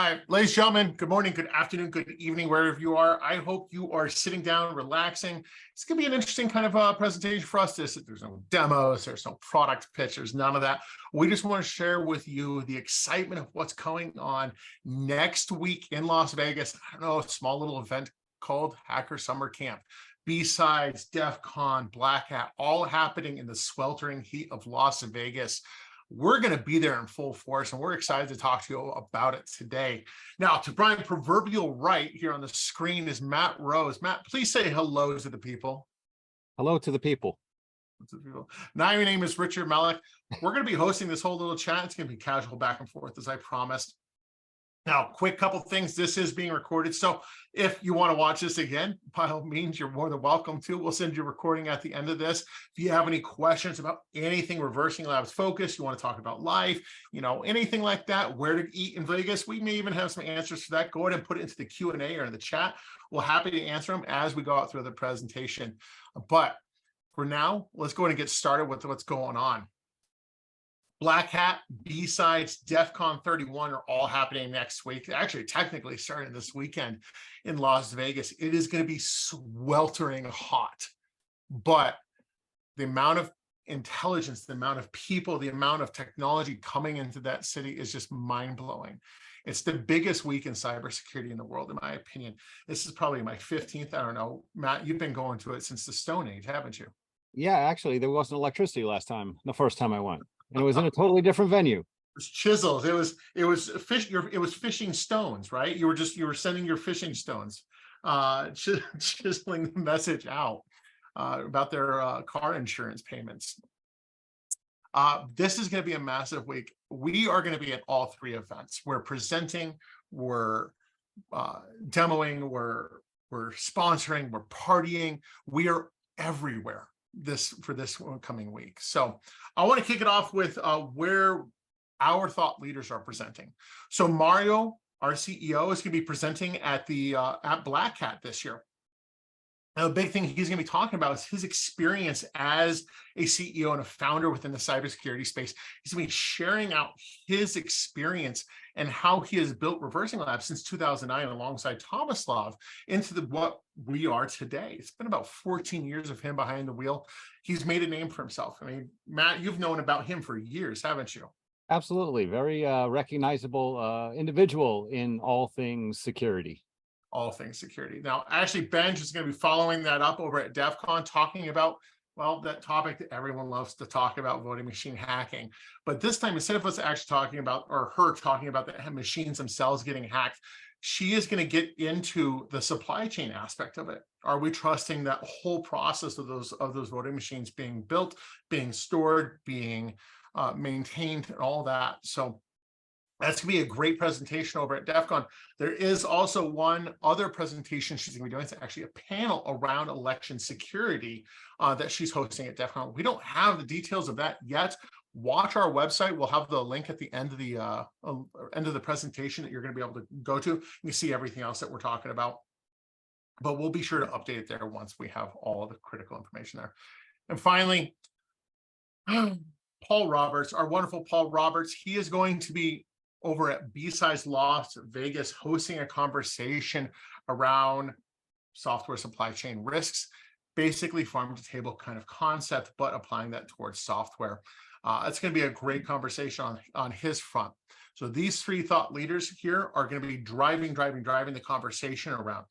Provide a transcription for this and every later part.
Hi, ladies and gentlemen, good morning, good afternoon, good evening, wherever you are. I hope you are sitting down, relaxing. It's going to be an interesting kind of presentation for us. There's no demos, there's no product pitch, there's none of that. We just want to share with you the excitement of what's going on next week in Las Vegas. I don't know, a small little event called Hacker Summer Camp. BSides, DEF CON, Black Hat, all happening in the sweltering heat of Las Vegas. We're going to be there in full force, and we're excited to talk to you about it today. Now, to Brian proverbial right here on the screen is Matt Rose. Matt, please say hello to the people. Hello to the people. Now, my name is Richard Malik. We're going to be hosting this whole little chat. It's going to be casual back and forth, as I promised. Now, quick couple things. This is being recorded. So if you want to watch this again, by all means, you're more than welcome to. We'll send you a recording at the end of this. If you have any questions about anything Reversing Labs focused, you want to talk about life, anything like that, where to eat in Vegas, we may even have some answers to that. Go ahead and put it into the Q&A or in the chat. We're happy to answer them as we go out through the presentation. But for now, let's go ahead and get started with what's going on. Black Hat, BSides, DEF CON 31 are all happening next week. Actually, technically starting this weekend in Las Vegas. It is going to be sweltering hot, but the amount of intelligence, the amount of people, the amount of technology coming into that city is just mind-blowing. It's the biggest week in cybersecurity in the world, in my opinion. This is probably my 15th. I don't know. Matt, you've been going to it since the Stone Age, haven't you? Yeah, actually, there wasn't electricity the first time I went. And it was in a totally different venue. It was chisels. It was fishing stones, right? You were sending your fishing stones, chiseling the message out about their car insurance payments. This is going to be a massive week. We are going to be at all three events. We're presenting, we're demoing, we're sponsoring, we're partying. We are everywhere for this coming week. So I want to kick it off with where our thought leaders are presenting. So Mario, our CEO, is going to be presenting at Black Hat this year. Now, the big thing he's going to be talking about is his experience as a CEO and a founder within the cybersecurity space. He's going to be sharing out his experience and how he has built ReversingLabs since 2009 alongside Tomislav into what we are today. It's been about 14 years of him behind the wheel. He's made a name for himself. I mean, Matt, you've known about him for years, haven't you? Absolutely. Very recognizable individual in all things security. All things security. Now, actually, Benj is going to be following that up over at DEF CON, talking about, well, that topic that everyone loves to talk about, voting machine hacking. But this time, instead of us actually talking about, or her talking about the machines themselves getting hacked, she is going to get into the supply chain aspect of it. Are we trusting that whole process of those voting machines being built, being stored, being maintained, and all that? So that's going to be a great presentation over at DEF CON. There is also one other presentation she's going to be doing. It's actually a panel around election security that she's hosting at DEF CON. We don't have the details of that yet. Watch our website. We'll have the link at the end of the presentation that you're going to be able to go to. You can see everything else that we're talking about. But we'll be sure to update it there once we have all of the critical information there. And finally, Paul Roberts, our wonderful Paul Roberts, he is going to be over at BSides Las Vegas, hosting a conversation around software supply chain risks, basically farm to table kind of concept, but applying that towards software. It's going to be a great conversation on his front. So these three thought leaders here are going to be driving the conversation around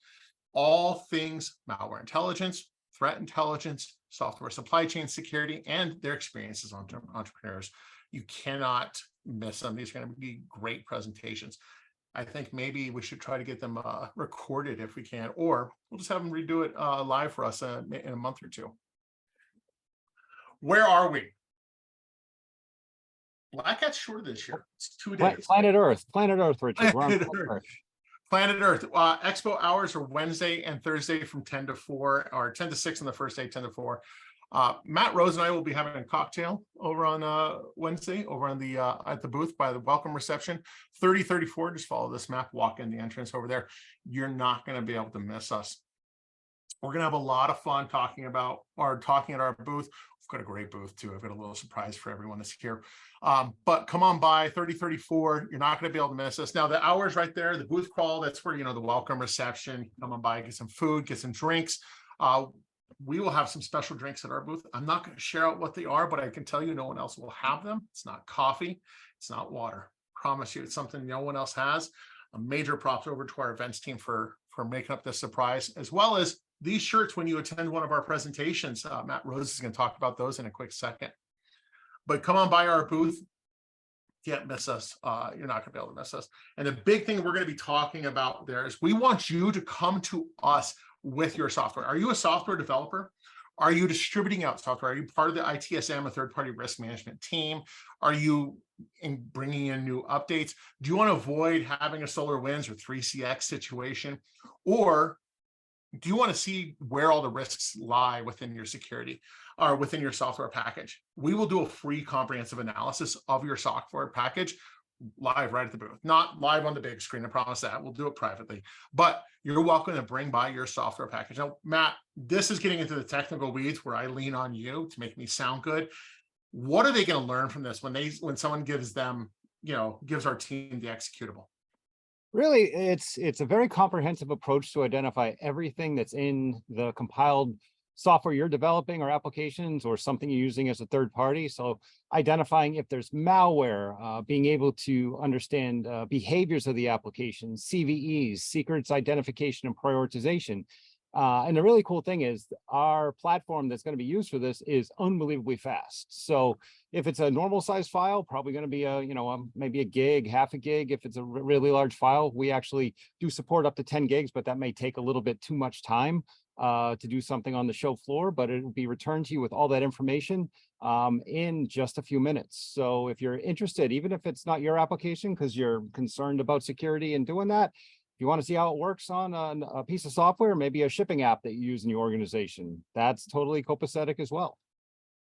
all things malware intelligence, threat intelligence, software supply chain security, and their experiences on entrepreneurs. You cannot miss them. These are going to be great presentations. I think maybe we should try to get them recorded if we can, or we'll just have them redo it live for us in a month or two. Where are we? Black Hat's short this year. It's 2 days. Planet Earth, Richard. Planet Earth. Expo hours are Wednesday and Thursday from 10 to 4, or 10 to 6 on the first day, 10 to 4. Matt Rose and I will be having a cocktail over on Wednesday over on the at the booth by the welcome reception. 3034, just follow this map, walk in the entrance over there. You're not going to be able to miss us. We're going to have a lot of fun talking at our booth got a great booth too. I've got a little surprise for everyone that's here. But come on by 3034. You're not going to be able to miss us. Now the hours right there, the booth crawl, that's where, the welcome reception. Come on by, get some food, get some drinks. We will have some special drinks at our booth. I'm not going to share out what they are, but I can tell you no one else will have them. It's not coffee. It's not water. Promise you, it's something no one else has. A major props over to our events team for making up this surprise, as well as these shirts when you attend one of our presentations. Matt Rose is going to talk about those in a quick second. But come on by our booth. Can't miss us. You're not going to be able to miss us. And the big thing we're going to be talking about there is we want you to come to us with your software. Are you a software developer? Are you distributing out software? Are you part of the ITSM, a third-party risk management team? Are you bringing in new updates? Do you want to avoid having a SolarWinds or 3CX situation? Or do you want to see where all the risks lie within your security or within your software package? We will do a free comprehensive analysis of your software package live right at the booth, not live on the big screen. I promise that. We'll do it privately, but you're welcome to bring by your software package. Now, Matt, this is getting into the technical weeds where I lean on you to make me sound good. What are they going to learn from this when someone gives them, gives our team the executable? Really, it's a very comprehensive approach to identify everything that's in the compiled software you're developing or applications or something you're using as a third party. So identifying if there's malware, being able to understand behaviors of the application, CVEs, secrets identification and prioritization. And the really cool thing is our platform that's going to be used for this is unbelievably fast. So if it's a normal size file, probably going to be maybe a gig, half a gig. If it's a really large file, we actually do support up to 10 gigs, but that may take a little bit too much time to do something on the show floor, but it will be returned to you with all that information in just a few minutes. So if you're interested, even if it's not your application, because you're concerned about security and doing that, if you want to see how it works on a piece of software, maybe a shipping app that you use in your organization, that's totally copacetic as well.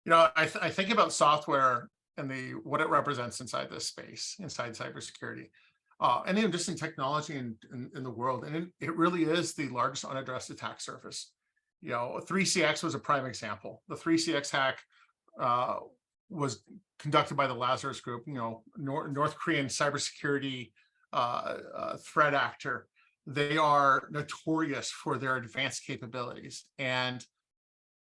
I think about software and what it represents inside this space, inside cybersecurity. And even just in technology and in the world. And it really is the largest unaddressed attack surface. 3CX was a prime example. The 3CX hack was conducted by the Lazarus Group, North Korean cybersecurity threat actor. They are notorious for their advanced capabilities. And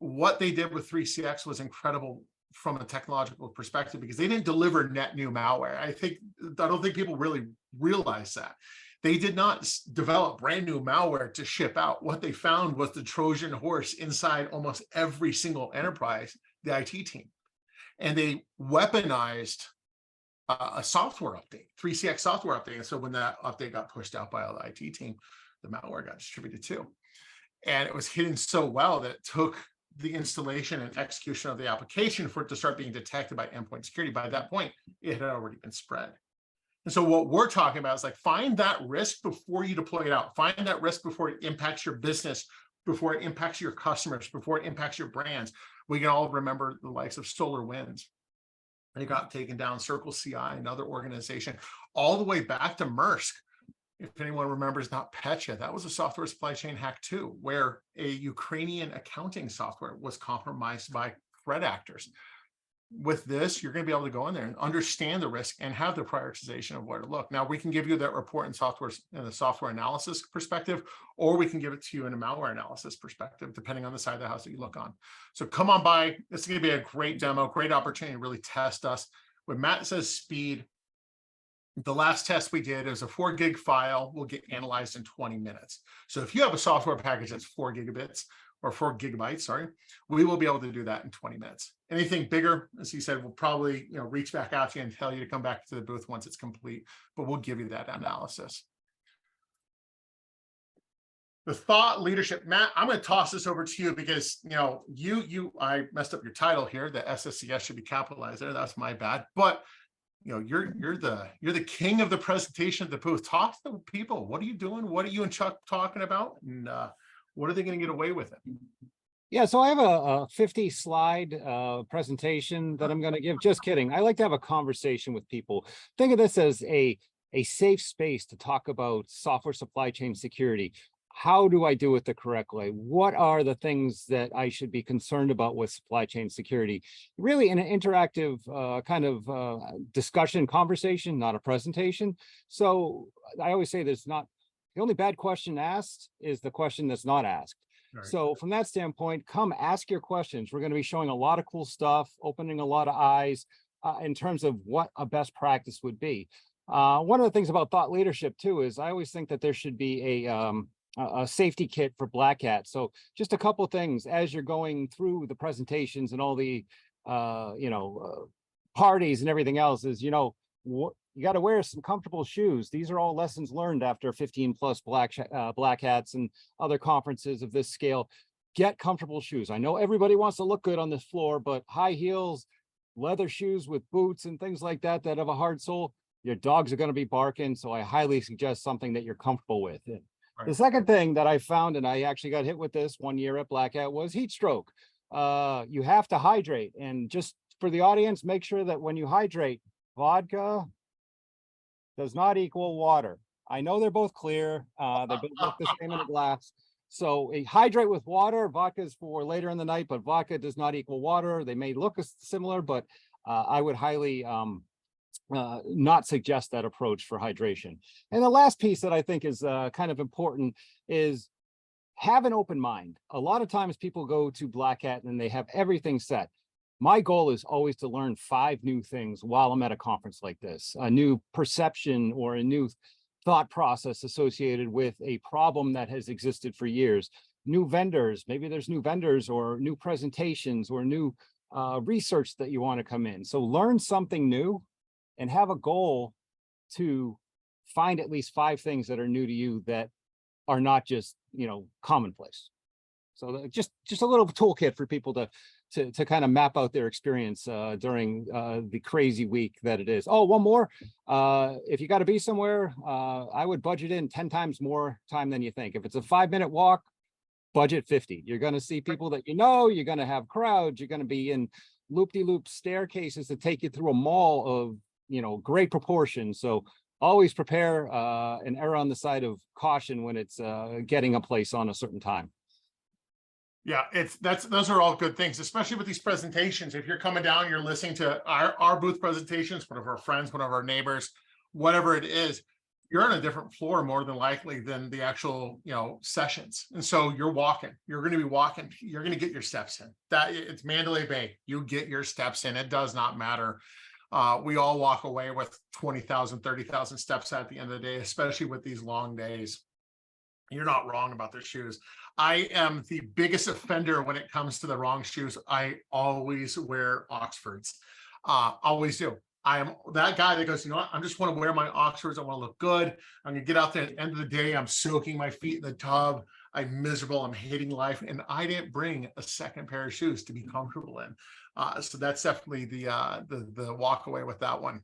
what they did with 3CX was incredible from a technological perspective, because they didn't deliver net new malware. I don't think people really realize that. They did not develop brand new malware to ship out. What they found was the Trojan horse inside almost every single enterprise, the IT team. And they weaponized a software update, 3CX software update. And so when that update got pushed out by the IT team, the malware got distributed too. And it was hidden so well that it took the installation and execution of the application for it to start being detected by endpoint security. By that point, it had already been spread. And so what we're talking about is find that risk before you deploy it out. Find that risk before it impacts your business, before it impacts your customers, before it impacts your brands. We can all remember the likes of SolarWinds. They got taken down, Circle CI, another organization, all the way back to Maersk. If anyone remembers NotPetya, that was a software supply chain hack too, where a Ukrainian accounting software was compromised by threat actors. With this, you're going to be able to go in there and understand the risk and have the prioritization of where to look. Now, we can give you that report in the software analysis perspective, or we can give it to you in a malware analysis perspective, depending on the side of the house that you look on. So come on by. It's going to be a great demo, great opportunity to really test us. When Matt says speed, the last test we did is a 4 gig file will get analyzed in 20 minutes. So if you have a software package that's 4 gigabits or 4 gigabytes, sorry, we will be able to do that in 20 minutes. Anything bigger, as he said, we'll probably reach back out to you and tell you to come back to the booth once it's complete, but we'll give you that analysis. The thought leadership, Matt, I'm going to toss this over to you because I messed up your title here. The SSCS should be capitalized there. That's my bad, but you're the king of the presentation at the booth. Talk to the people. What are you doing? What are you and Chuck talking about? And what are they going to get away with it? Yeah, so I have a 50 slide presentation that I'm going to give. Just kidding. I like to have a conversation with people. Think of this as a safe space to talk about software supply chain security. how do I do it the correct way? What are the things that I should be concerned about with supply chain security? Really in an interactive kind of discussion, conversation, not a presentation. So I always say there's not, the only bad question asked is the question that's not asked. Right. So from that standpoint, come ask your questions. We're going to be showing a lot of cool stuff, opening a lot of eyes in terms of what a best practice would be. One of the things about thought leadership too is I always think that there should be a safety kit for Black Hat. So just a couple things as you're going through the presentations and all the parties and everything else is, you got to wear some comfortable shoes. These are all lessons learned after 15 plus Black Hats and other conferences of this scale. Get comfortable shoes. I know everybody wants to look good on this floor, but high heels, leather shoes with boots and things like that that have a hard sole, your dogs are going to be barking. So I highly suggest something that you're comfortable with. Right. The second thing that I found, and I actually got hit with this one year at Black Hat, was heat stroke. You have to hydrate. And just for the audience, make sure that when you hydrate, vodka does not equal water. I know they're both clear. They both look the same in a glass. So hydrate with water. Vodka is for later in the night, but vodka does not equal water. They may look similar, but I would highly not suggest that approach for hydration. And the last piece that I think is kind of important is have an open mind. A lot of times people go to Black Hat and they have everything set. My goal is always to learn 5 new things while I'm at a conference like this, a new perception or a new thought process associated with a problem that has existed for years. New vendors, maybe there's new vendors or new presentations or new research that you want to come in. So learn something new and have a goal to find at least 5 things that are new to you that are not just, commonplace. So just a little toolkit for people to kind of map out their experience during the crazy week that it is. Oh, one more. If you got to be somewhere, I would budget in 10 times more time than you think. If it's a 5-minute walk, budget 50. You're going to see people that you're going to have crowds, you're going to be in loop-de-loop staircases that take you through a mall of great proportions. So always prepare and err on the side of caution when it's getting a place on a certain time. Yeah, those are all good things, especially with these presentations. If you're coming down, you're listening to our booth presentations, one of our friends, one of our neighbors, whatever it is, you're on a different floor more than likely than the actual, sessions. And so you're going to be walking, you're going to get your steps in. It's Mandalay Bay. You get your steps in. It does not matter. We all walk away with 20,000, 30,000 steps at the end of the day, especially with these long days. You're not wrong about their shoes. I am the biggest offender when it comes to the wrong shoes. I always wear Oxfords. Always do. I am that guy that goes, I just want to wear my Oxfords. I want to look good. I'm going to get out there at the end of the day. I'm soaking my feet in the tub. I'm miserable. I'm hating life. And I didn't bring a second pair of shoes to be comfortable in. So that's definitely the walk away with that one.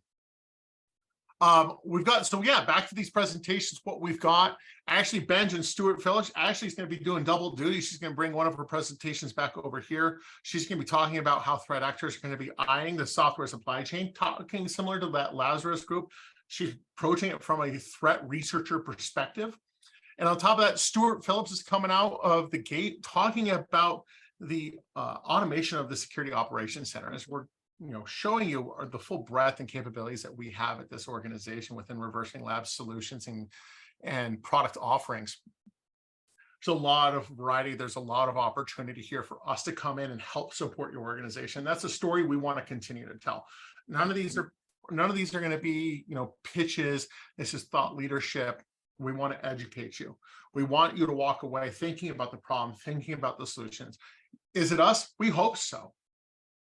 We've got, back to these presentations, what we've got. Actually, Benj and Stuart Phillips, Ashley's going to be doing double duty. She's going to bring one of her presentations back over here. She's going to be talking about how threat actors are going to be eyeing the software supply chain, talking similar to that Lazarus group. She's approaching it from a threat researcher perspective. And on top of that, Stuart Phillips is coming out of the gate talking about the automation of the Security Operations Center. As we're showing you the full breadth and capabilities that we have at this organization within ReversingLabs solutions and product offerings. There's a lot of variety. There's a lot of opportunity here for us to come in and help support your organization. That's a story we want to continue to tell. None of these are going to be, pitches. This is thought leadership. We want to educate you. We want you to walk away thinking about the problem, thinking about the solutions. Is it us? We hope so.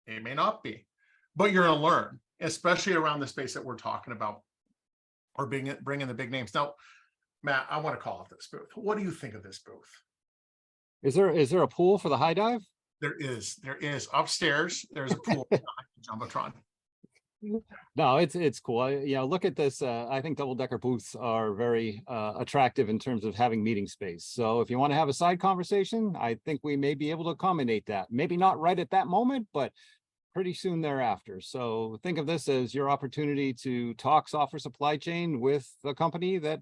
It may not be. But you're going to learn, especially around the space that we're talking about, or bringing the big names. Now, Matt, I want to call out this booth. What do you think of this booth? Is there a pool for the high dive? There is upstairs. There's a pool. Jumbotron. No, it's cool. Look at this. I think double-decker booths are very attractive in terms of having meeting space. So if you want to have a side conversation, I think we may be able to accommodate that. Maybe not right at that moment, but pretty soon thereafter. So think of this as your opportunity to talk software supply chain with a company that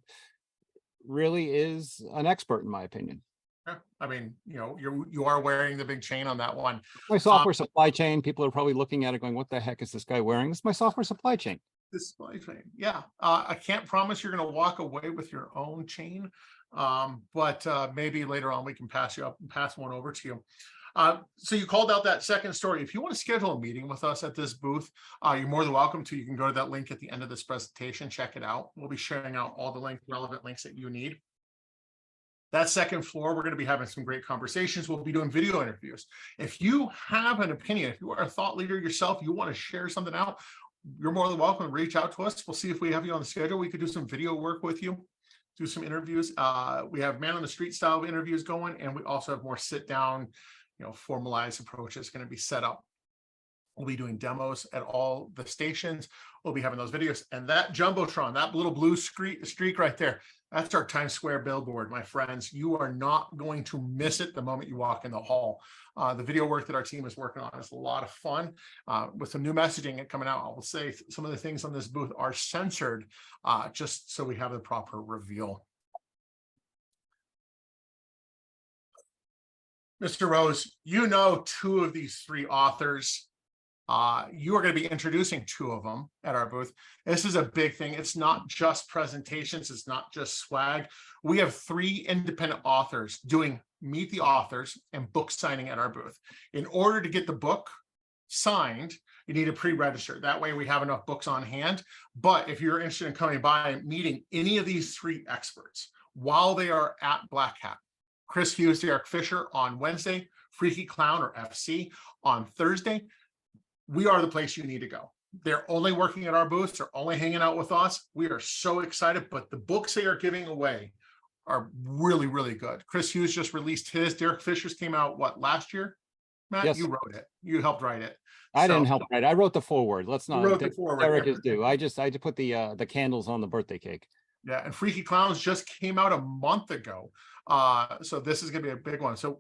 really is an expert, in my opinion. Yeah, I mean, you are wearing the big chain on that one. My software supply chain, people are probably looking at it going, what the heck is this guy wearing? It's my software supply chain. Display chain. Yeah. I can't promise you're going to walk away with your own chain. But maybe later on we can pass one over to you. So you called out that second story. If you want to schedule a meeting with us at this booth, you're more than welcome to. You can go to that link at the end of this presentation, check it out. We'll be sharing out all the relevant links that you need. That second floor, we're going to be having some great conversations. We'll be doing video interviews. If you have an opinion, if you are a thought leader yourself, you want to share something out, you're more than welcome to reach out to us. We'll see if we have you on the schedule. We could do some video work with you, do some interviews. We have man on the street style of interviews going, and we also have more sit down, formalized approaches going to be set up. We'll be doing demos at all the stations. We'll be having those videos. And that Jumbotron, that little blue streak right there, that's our Times Square billboard, my friends. You are not going to miss it the moment you walk in the hall. The video work that our team is working on is a lot of fun with some new messaging coming out. I will say some of the things on this booth are censored just so we have the proper reveal. Mr. Rose, two of these three authors. You are going to be introducing two of them at our booth. This is a big thing. It's not just presentations. It's not just swag. We have three independent authors doing meet the authors and book signing at our booth. In order to get the book signed, you need to pre-register. That way we have enough books on hand. But if you're interested in coming by and meeting any of these three experts while they are at Black Hat, Chris Hughes, Derek Fisher on Wednesday, Freaky Clown or FC on Thursday, we are the place you need to go. They're only working at our booths. They're only hanging out with us. We are so excited, but the books they are giving away are really, really good. Chris Hughes just released his. Derek Fisher's came out, last year? Matt, Yes. You wrote it. You helped write it. I didn't help write. I wrote the foreword. Let's not. Wrote the foreword. Derek is due. I just put the candles on the birthday cake. Yeah, and Freaky Clowns just came out a month ago. So this is going to be a big one. So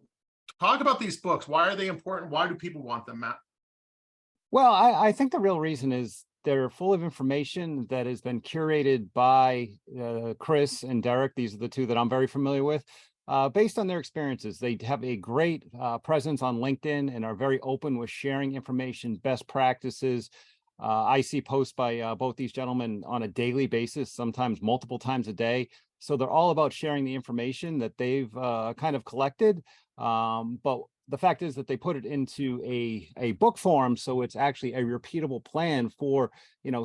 talk about these books. Why are they important? Why do people want them, Matt? Well, I think the real reason is they're full of information that has been curated by Chris and Derek. These are the two that I'm very familiar with. Based on their experiences, they have a great presence on LinkedIn and are very open with sharing information, best practices. I see posts by both these gentlemen on a daily basis, sometimes multiple times a day. So they're all about sharing the information that they've kind of collected. But the fact is that they put it into a book form, so it's actually a repeatable plan for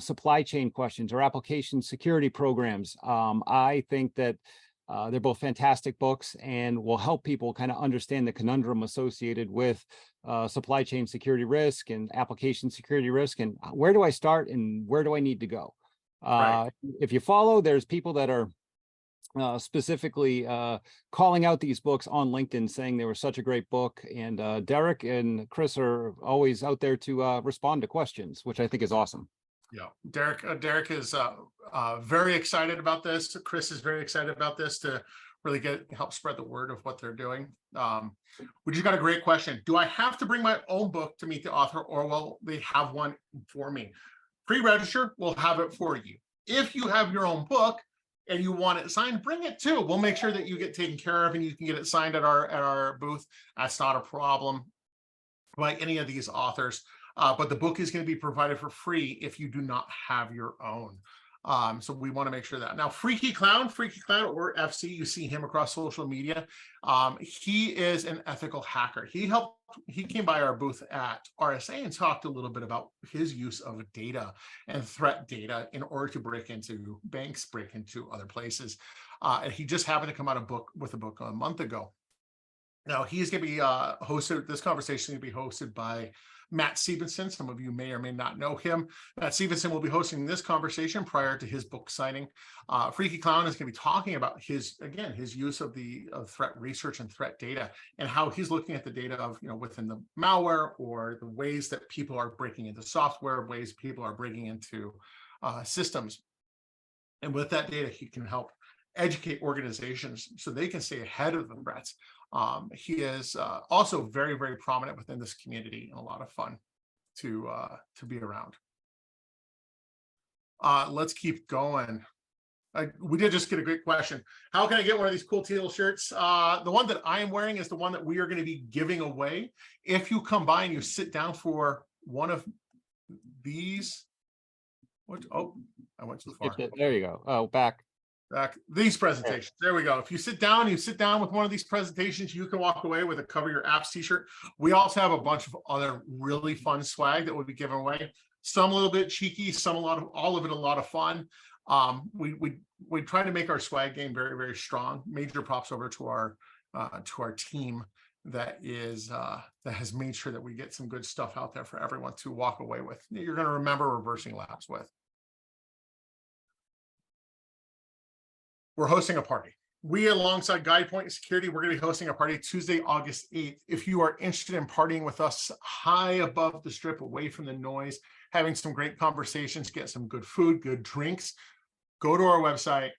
supply chain questions or application security programs. I think that they're both fantastic books and will help people kind of understand the conundrum associated with supply chain security risk and application security risk, and where do I start and where do I need to go. Right. If you follow, there's people that are specifically calling out these books on LinkedIn, saying they were such a great book. And Derek and Chris are always out there to respond to questions, which I think is awesome. Yeah, Derek is very excited about this. Chris is very excited about this to really help spread the word of what they're doing. We just got a great question. Do I have to bring my own book to meet the author, or will they have one for me? Pre-register, we'll have it for you. If you have your own book and you want it signed, bring it too. We'll make sure that you get taken care of and you can get it signed at our booth. That's not a problem by any of these authors. But the book is going to be provided for free if you do not have your own. So we want to make sure that. Now, Freaky Clown or FC, you see him across social media. He is an ethical hacker. He came by our booth at RSA and talked a little bit about his use of data and threat data in order to break into banks, break into other places. And he just happened to come out with a book a month ago. Now, he's going to be hosted, this conversation is going to be hosted by Matt Stevenson. Some of you may or may not know him. Matt Stevenson will be hosting this conversation prior to his book signing. Freaky Clown is going to be talking about his use of threat research and threat data, and how he's looking at the data of, within the malware, or the ways that people are breaking into software, ways people are breaking into systems. And with that data, he can help educate organizations so they can stay ahead of the threats. He is also very, very prominent within this community, and a lot of fun to be around. Let's keep going. We did just get a great question. How can I get one of these cool teal shirts? The one that I am wearing is the one that we are going to be giving away. If you come by and you sit down for one of these, oh, I went too far. There you go. Oh, back these presentations. There we go. If you sit down with one of these presentations, you can walk away with a Cover Your Apps t-shirt. We also have a bunch of other really fun swag that we'll be giving away. Some a little bit cheeky, some all of it a lot of fun. We try to make our swag game very, very strong. Major props over to our team that has made sure that we get some good stuff out there for everyone to walk away with. You're going to remember Reversing Labs with. We're hosting a party. We, alongside Guide Point Security, we're going to be hosting a party Tuesday, August 8th. If you are interested in partying with us high above the strip, away from the noise, having some great conversations, get some good food, good drinks, go to our website,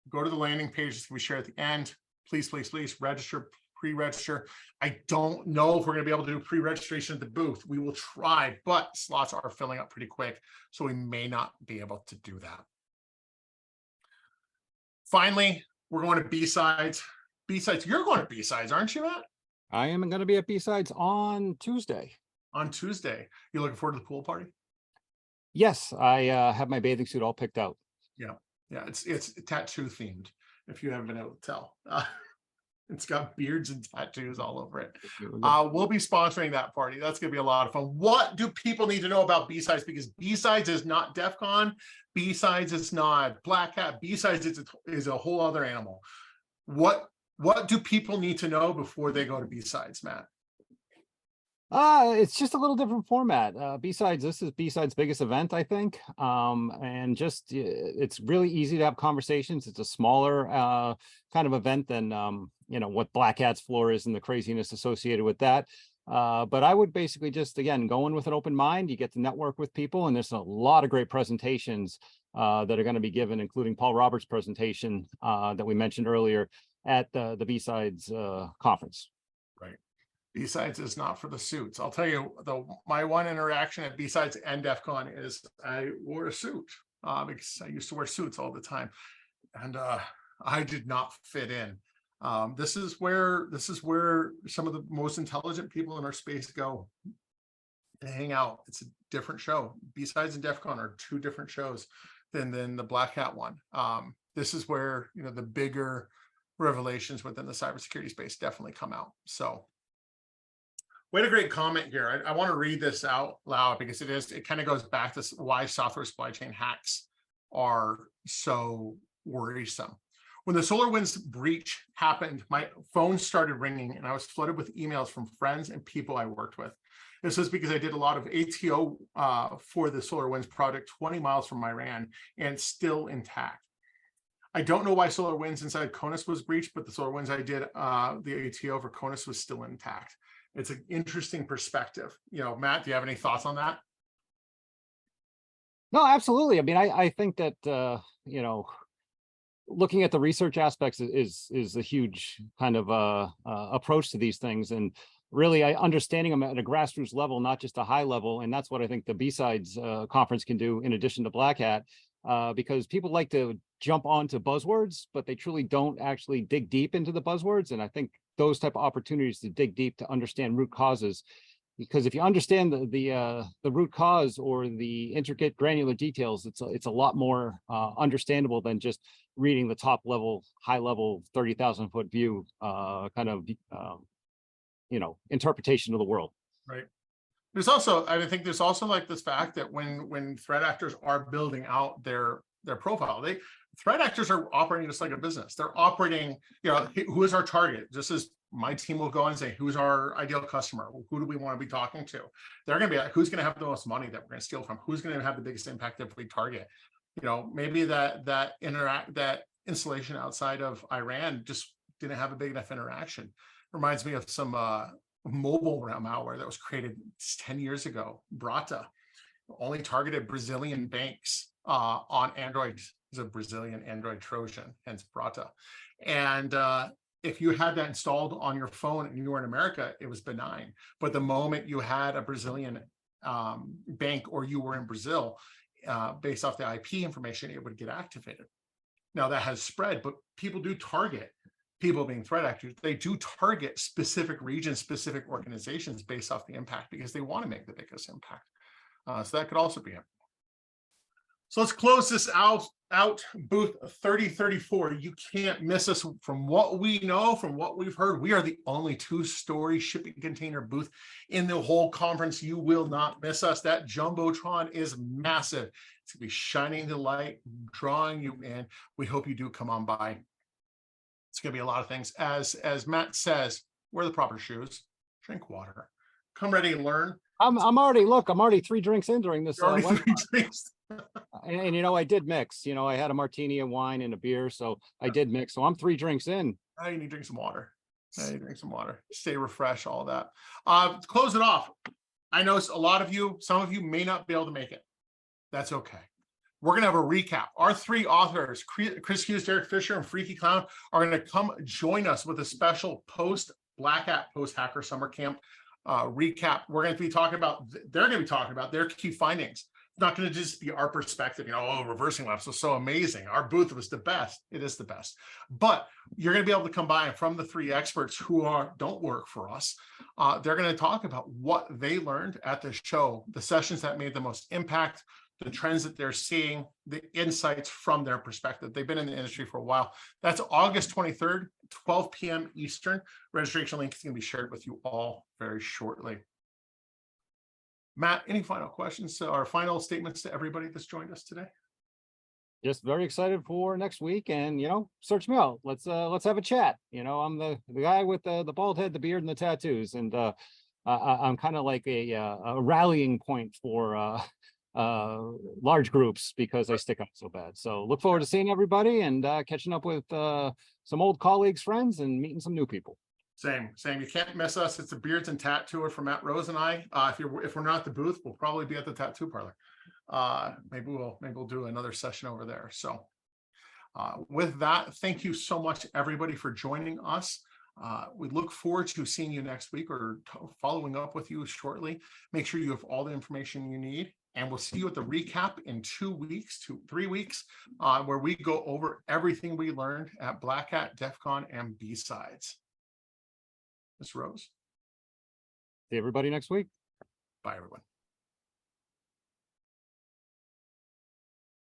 go to the landing page that we share at the end. Please, please, please register, pre-register. I don't know if we're going to be able to do pre-registration at the booth. We will try, but slots are filling up pretty quick, so we may not be able to do that. Finally, we're going to BSides. BSides, you're going to BSides, aren't you, Matt? I am going to be at BSides on Tuesday. On Tuesday. You looking forward to the pool party? Yes, I have my bathing suit all picked out. Yeah, it's tattoo themed, if you haven't been able to tell. It's got beards and tattoos all over it. We'll be sponsoring that party. That's going to be a lot of fun. What do people need to know about BSides? Because BSides is not DEF CON. BSides is not Black Hat. BSides is a whole other animal. What do people need to know before they go to BSides, Matt? It's just a little different format. BSides, this is BSides' biggest event, I think. And just it's really easy to have conversations. It's a smaller kind of event than what Black Hat's floor is and the craziness associated with that. But I would basically just, again, go in with an open mind. You get to network with people, and there's a lot of great presentations that are going to be given, including Paul Roberts' presentation that we mentioned earlier at the BSides conference. Right. BSides is not for the suits. I'll tell you, my one interaction at BSides and DEF CON is I wore a suit because I used to wear suits all the time, and I did not fit in. This is where some of the most intelligent people in our space go to hang out. It's a different show. BSides and DEF CON are two different shows than the Black Hat one. This is where the bigger revelations within the cybersecurity space definitely come out. So. We had a great comment here. I want to read this out loud because it kind of goes back to why software supply chain hacks are so worrisome. When the SolarWinds breach happened, my phone started ringing and I was flooded with emails from friends and people I worked with. This was because I did a lot of ATO for the SolarWinds project 20 miles from Iran, and it's still intact. I don't know why SolarWinds inside CONUS was breached, but the SolarWinds I did, the ATO for CONUS was still intact. It's an interesting perspective. Matt, do you have any thoughts on that? No, absolutely. I mean, I think that, looking at the research aspects is a huge kind of approach to these things, and really understanding them at a grassroots level, not just a high level. And that's what I think the BSides conference can do in addition to Black Hat, because people like to jump onto buzzwords, but they truly don't actually dig deep into the buzzwords. And I think those type of opportunities to dig deep to understand root causes, because if you understand the root cause or the intricate granular details, it's a lot more understandable than just reading the top level, high level, 30,000 foot view kind of interpretation of the world. Right. I think there's also like this fact that when threat actors are building out their profile, threat actors are operating just like a business. They're operating, who is our target? Just as my team will go and say, who's our ideal customer? Who do we want to be talking to? They're going to be like, who's going to have the most money that we're going to steal from? Who's going to have the biggest impact if we target? Maybe that installation outside of Iran just didn't have a big enough interaction. Reminds me of some mobile malware that was created 10 years ago. Brata only targeted Brazilian banks on Android. It's a Brazilian Android Trojan, hence Brata. And if you had that installed on your phone and you were in America, it was benign. But the moment you had a Brazilian bank or you were in Brazil, based off the IP information, it would get activated. Now that has spread, but people do target people being threat actors. They do target specific regions, specific organizations based off the impact because they want to make the biggest impact. So that could also be it. So let's close this out. Booth 3034. You can't miss us. From what we know, from what we've heard, we are the only 2-story shipping container booth in the whole conference. You will not miss us. That jumbotron is massive. It's gonna be shining the light, drawing you in. We hope you do come on by. It's gonna be a lot of things. As Matt says, wear the proper shoes, drink water, come ready and learn. I'm already 3 drinks in during this. Already 3 drinks. And you know, I did mix. You know, I had a martini, a wine, and a beer, so I did mix. So I'm 3 drinks in. Now you need to drink some water. Stay refreshed, all that. To close it off, I know a lot of you, some of you may not be able to make it. That's okay. We're going to have a recap. Our 3 authors, Chris Hughes, Derek Fisher, and Freaky Clown, are going to come join us with a special Black Hat post-Hacker Summer Camp recap. We're going to be talking about, they're going to be talking about their key findings. It's not going to just be our perspective, you know, oh, ReversingLabs was so amazing. Our booth was the best. It is the best. But you're going to be able to come by, and from the 3 experts who don't work for us, they're going to talk about what they learned at the show, the sessions that made the most impact, the trends that they're seeing, the insights from their perspective. They've been in the industry for a while. That's August 23rd, 12 p.m. Eastern. Registration link is going to be shared with you all very shortly. Matt, any final questions or final statements to everybody that's joined us today? Just very excited for next week, and you know, search me out. Let's have a chat. You know, I'm the guy with the bald head, the beard, and the tattoos, and I'm kind of like a rallying point for large groups because I stick out so bad. So look forward to seeing everybody and catching up with some old colleagues, friends, and meeting some new people. Same. You can't miss us. It's a beards and tattooer for Matt Rose and I. If we're not at the booth, we'll probably be at the tattoo parlor. Maybe we'll do another session over there. So with that, thank you so much, everybody, for joining us. We look forward to seeing you next week or following up with you shortly. Make sure you have all the information you need, and we'll see you at the recap in 3 weeks, where we go over everything we learned at Black Hat, DEF CON, and BSides. Ms. Rose. See everybody next week. Bye, everyone.